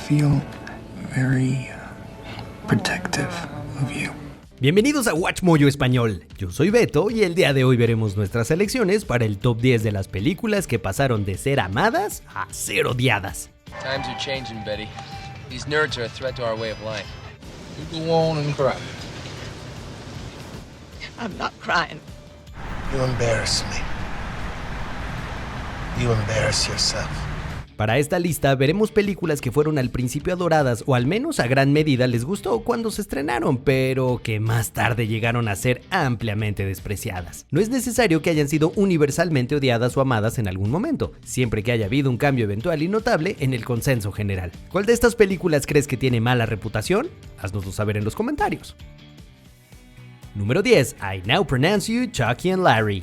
feel very protective of you. Bienvenidos a Watch Mojo Español. Yo soy Beto y el día de hoy veremos nuestras selecciones para el top 10 de las películas que pasaron de ser amadas a ser odiadas. Times are changing, Betty. These nerds are a threat to our way of life. You go on and cry. I'm not crying. You embarrass me. You embarrass yourself. Para esta lista veremos películas que fueron al principio adoradas o al menos a gran medida les gustó cuando se estrenaron, pero que más tarde llegaron a ser ampliamente despreciadas. No es necesario que hayan sido universalmente odiadas o amadas en algún momento, siempre que haya habido un cambio eventual y notable en el consenso general. ¿Cuál de estas películas crees que tiene mala reputación? Haznoslo saber en los comentarios. Número 10. I Now Pronounce You Chucky and Larry.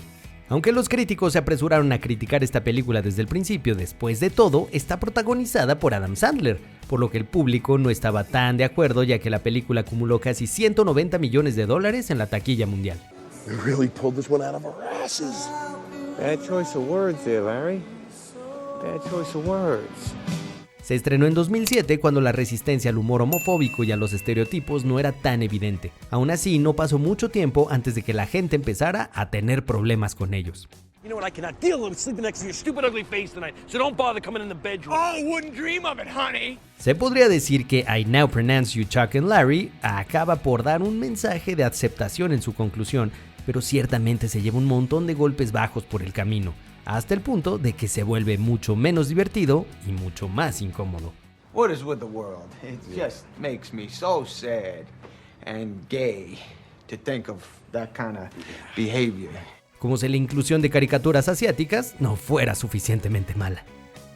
Aunque los críticos se apresuraron a criticar esta película desde el principio, después de todo, está protagonizada por Adam Sandler, por lo que el público no estaba tan de acuerdo ya que la película acumuló casi $190 millones en la taquilla mundial. We really pulled this one out of our asses. Bad choice of words there, Larry. Bad choice of words. Se estrenó en 2007 cuando la resistencia al humor homofóbico y a los estereotipos no era tan evidente. Aún así, no pasó mucho tiempo antes de que la gente empezara a tener problemas con ellos. You know what, I cannot deal with sleeping next to your stupid ugly face tonight, so don't bother coming in the bedroom. Oh, wouldn't dream of it, honey. Se podría decir que I Now Pronounce You Chuck and Larry acaba por dar un mensaje de aceptación en su conclusión, pero ciertamente se lleva un montón de golpes bajos por el camino, hasta el punto de que se vuelve mucho menos divertido y mucho más incómodo. What is with the world? It just makes me so sad and gay to think of that kind of behavior. Como si la inclusión de caricaturas asiáticas no fuera suficientemente mala.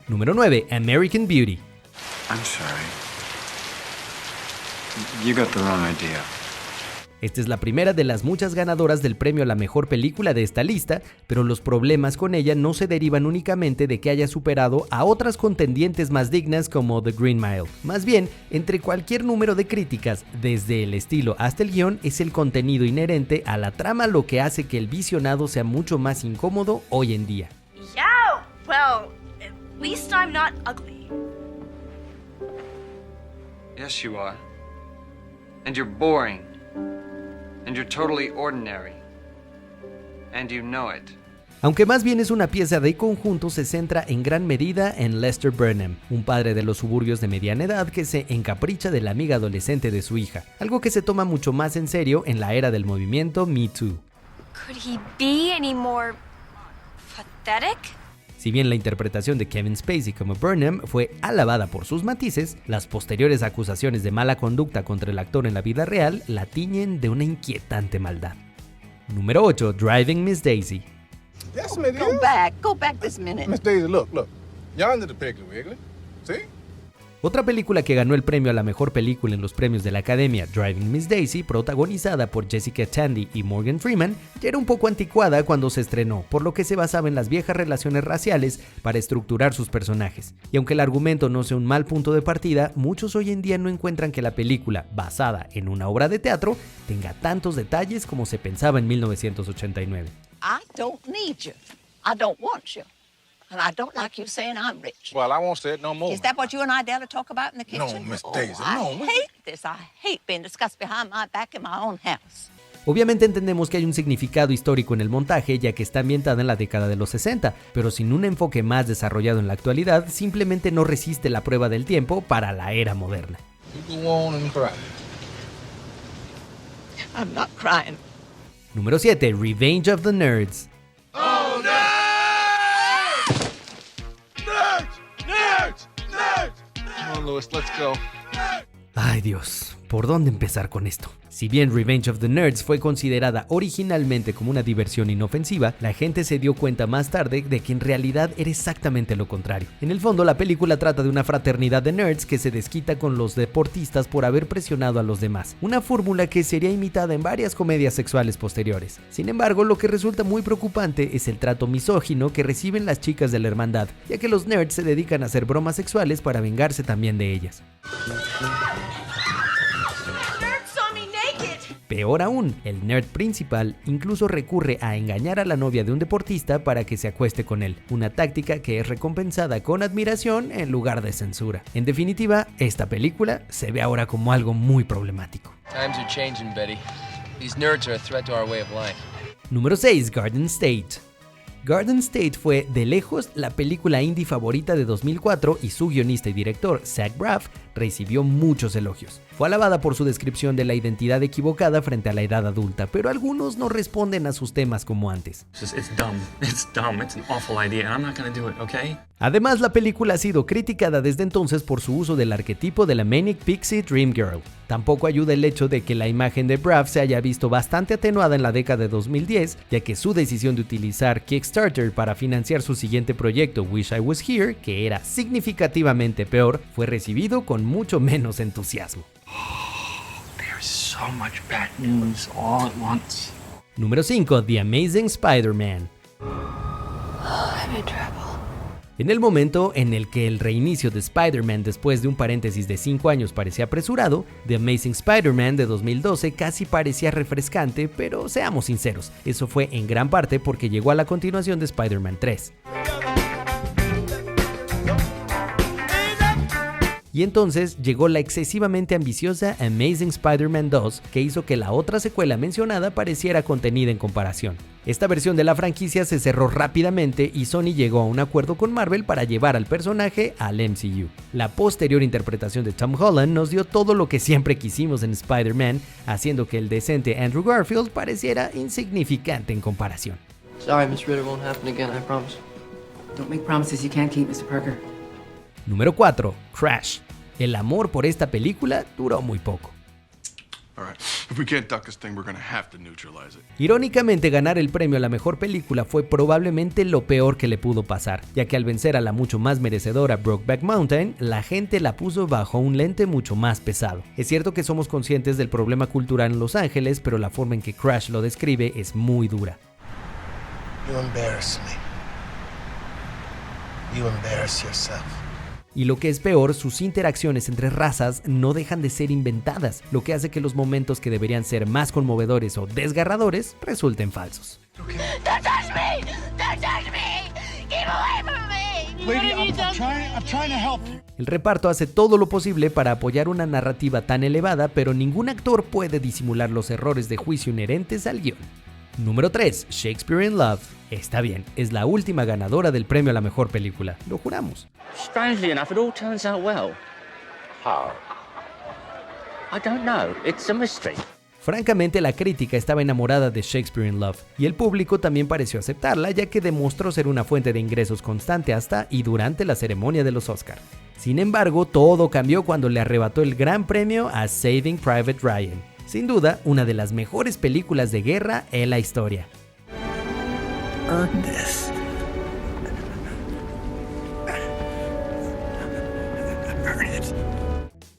Número 9. American Beauty. I'm sorry. You got the wrong idea. Esta es la primera de las muchas ganadoras del premio a la mejor película de esta lista, pero los problemas con ella no se derivan únicamente de que haya superado a otras contendientes más dignas como The Green Mile. Más bien, entre cualquier número de críticas, desde el estilo hasta el guión, es el contenido inherente a la trama lo que hace que el visionado sea mucho más incómodo hoy en día. Yeah, well, at least I'm not ugly. Yes, you are. And you're boring. And you're totally ordinary. And you know it. Aunque más bien es una pieza de conjunto, se centra en gran medida en Lester Burnham, un padre de los suburbios de mediana edad que se encapricha de la amiga adolescente de su hija, algo que se toma mucho más en serio en la era del movimiento Me Too. Could he be any more pathetic? Si bien la interpretación de Kevin Spacey como Burnham fue alabada por sus matices, las posteriores acusaciones de mala conducta contra el actor en la vida real la tiñen de una inquietante maldad. Número 8. Driving Miss Daisy. Yes, Miss Go back this minute. Miss Daisy, look. Yonder the Piggly Wiggly. See? Otra película que ganó el premio a la mejor película en los premios de la Academia, Driving Miss Daisy, protagonizada por Jessica Tandy y Morgan Freeman, ya era un poco anticuada cuando se estrenó, por lo que se basaba en las viejas relaciones raciales para estructurar sus personajes. Y aunque el argumento no sea un mal punto de partida, muchos hoy en día no encuentran que la película, basada en una obra de teatro, tenga tantos detalles como se pensaba en 1989. I don't need you. I don't want you. And I don't like you saying I'm rich. Well, I won't say it no more. Is that what you and I dare to talk about in the kitchen? No, Miss Daisy, I no. hate this. I hate being discussed behind my back in my own house. Obviamente entendemos que hay un significado histórico en el montaje ya que está ambientada en la década de los 60, pero sin un enfoque más desarrollado en la actualidad, simplemente no resiste la prueba del tiempo para la era moderna. You go on and cry. I'm not crying. Número 7. Revenge of the Nerds. Oh, no! Nerds! Come on, Louis, let's go. Ay Dios, ¿por dónde empezar con esto? Si bien Revenge of the Nerds fue considerada originalmente como una diversión inofensiva, la gente se dio cuenta más tarde de que en realidad era exactamente lo contrario. En el fondo, la película trata de una fraternidad de nerds que se desquita con los deportistas por haber presionado a los demás, una fórmula que sería imitada en varias comedias sexuales posteriores. Sin embargo, lo que resulta muy preocupante es el trato misógino que reciben las chicas de la hermandad, ya que los nerds se dedican a hacer bromas sexuales para vengarse también de ellas. Peor aún, el nerd principal incluso recurre a engañar a la novia de un deportista para que se acueste con él, una táctica que es recompensada con admiración en lugar de censura. En definitiva, esta película se ve ahora como algo muy problemático. Times are changing, Betty. These nerds are a threat to our way of life. Número 6. Garden State. Garden State fue, de lejos, la película indie favorita de 2004 y su guionista y director, Zach Braff, recibió muchos elogios. Fue alabada por su descripción de la identidad equivocada frente a la edad adulta, pero algunos no responden a sus temas como antes. Además, la película ha sido criticada desde entonces por su uso del arquetipo de la Manic Pixie Dream Girl. Tampoco ayuda el hecho de que la imagen de Braff se haya visto bastante atenuada en la década de 2010, ya que su decisión de utilizar Kickstarter para financiar su siguiente proyecto, Wish I Was Here, que era significativamente peor, fue recibido con mucho menos entusiasmo. There's so much bad news all at once. Número 5. The Amazing Spider-Man. I'm in trouble. En el momento en el que el reinicio de Spider-Man después de un paréntesis de 5 años parecía apresurado, The Amazing Spider-Man de 2012 casi parecía refrescante, pero seamos sinceros, eso fue en gran parte porque llegó a la continuación de Spider-Man 3. Y entonces llegó la excesivamente ambiciosa Amazing Spider-Man 2, que hizo que la otra secuela mencionada pareciera contenida en comparación. Esta versión de la franquicia se cerró rápidamente y Sony llegó a un acuerdo con Marvel para llevar al personaje al MCU. La posterior interpretación de Tom Holland nos dio todo lo que siempre quisimos en Spider-Man, haciendo que el decente Andrew Garfield pareciera insignificante en comparación. Sorry, Miss Ritter, won't happen again, I promise. Don't make promises you can't keep, Mr. Parker. Número 4. Crash. El amor por esta película duró muy poco. Irónicamente, ganar el premio a la mejor película fue probablemente lo peor que le pudo pasar, ya que al vencer a la mucho más merecedora Brokeback Mountain, la gente la puso bajo un lente mucho más pesado. Es cierto que somos conscientes del problema cultural en Los Ángeles, pero la forma en que Crash lo describe es muy dura. You embarrass me. You embarrass yourself. Y lo que es peor, sus interacciones entre razas no dejan de ser inventadas, lo que hace que los momentos que deberían ser más conmovedores o desgarradores resulten falsos. Don't touch me! Don't touch me! Keep away from me! Lady, I'm trying to help you. El reparto hace todo lo posible para apoyar una narrativa tan elevada, pero ningún actor puede disimular los errores de juicio inherentes al guión. Número 3. Shakespeare in Love. Está bien, es la última ganadora del premio a la mejor película, lo juramos. Strangely enough, it all turns out well. How? I don't know. It's a mystery. Francamente, la crítica estaba enamorada de Shakespeare in Love, y el público también pareció aceptarla, ya que demostró ser una fuente de ingresos constante hasta y durante la ceremonia de los Oscar. Sin embargo, todo cambió cuando le arrebató el gran premio a Saving Private Ryan. Sin duda, una de las mejores películas de guerra en la historia. Earn this. Earn it.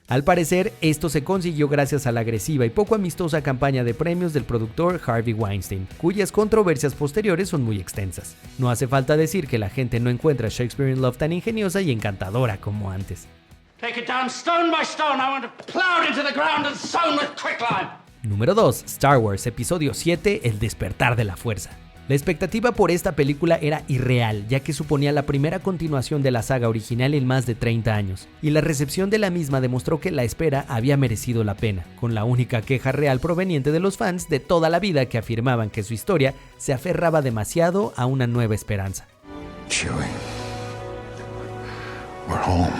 Al parecer, esto se consiguió gracias a la agresiva y poco amistosa campaña de premios del productor Harvey Weinstein, cuyas controversias posteriores son muy extensas. No hace falta decir que la gente no encuentra Shakespeare in Love tan ingeniosa y encantadora como antes. Take it down stone by stone. I want to plow it into the ground and sown with quicklime. Número 2. Star Wars Episodio 7, El despertar de la fuerza. La expectativa por esta película era irreal, ya que suponía la primera continuación de la saga original en más de 30 años, y la recepción de la misma demostró que la espera había merecido la pena, con la única queja real proveniente de los fans de toda la vida que afirmaban que su historia se aferraba demasiado a una nueva esperanza. Chewie, we're home.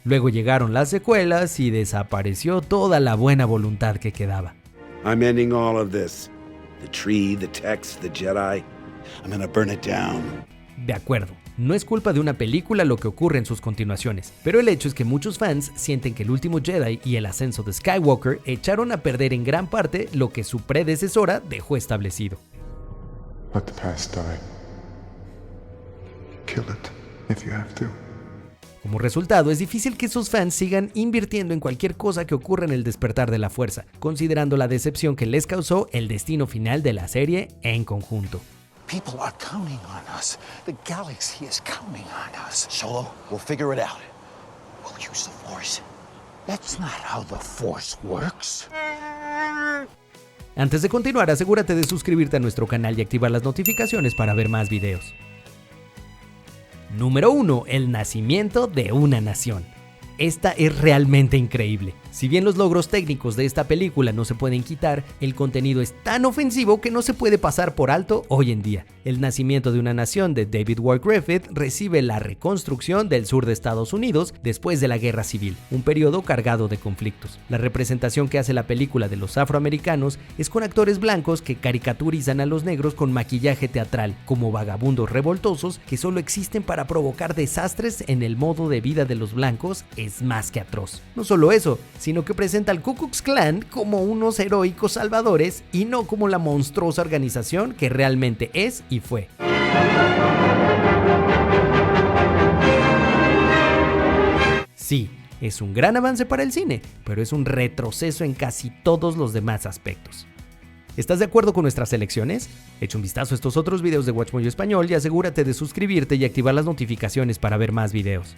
Luego llegaron las secuelas y desapareció toda la buena voluntad que quedaba. I'm ending all of this. The tree, the text, the Jedi. I'm gonna burn it down. De acuerdo, no es culpa de una película lo que ocurre en sus continuaciones, pero el hecho es que muchos fans sienten que El último Jedi y El ascenso de Skywalker echaron a perder en gran parte lo que su predecesora dejó establecido. Let the past die. Kill it if you have to. Como resultado, es difícil que esos fans sigan invirtiendo en cualquier cosa que ocurra en el despertar de la fuerza, considerando la decepción que les causó el destino final de la serie en conjunto. People are counting on us. The galaxy is counting on us. Solo, we'll figure it out. We'll use the Force. That's not how the Force works. Antes de continuar, asegúrate de suscribirte a nuestro canal y activar las notificaciones para ver más videos. Número 1. El nacimiento de una nación. Esta es realmente increíble. Si bien los logros técnicos de esta película no se pueden quitar, el contenido es tan ofensivo que no se puede pasar por alto hoy en día. El nacimiento de una nación de David Ward Griffith recibe la reconstrucción del sur de Estados Unidos después de la Guerra Civil, un periodo cargado de conflictos. La representación que hace la película de los afroamericanos es con actores blancos que caricaturizan a los negros con maquillaje teatral, como vagabundos revoltosos que solo existen para provocar desastres en el modo de vida de los blancos. Es más que atroz. No solo eso, sino que presenta al Ku Klux Klan como unos heroicos salvadores y no como la monstruosa organización que realmente es y fue. Sí, es un gran avance para el cine, pero es un retroceso en casi todos los demás aspectos. ¿Estás de acuerdo con nuestras selecciones? Echa un vistazo a estos otros videos de WatchMojo Español y asegúrate de suscribirte y activar las notificaciones para ver más videos.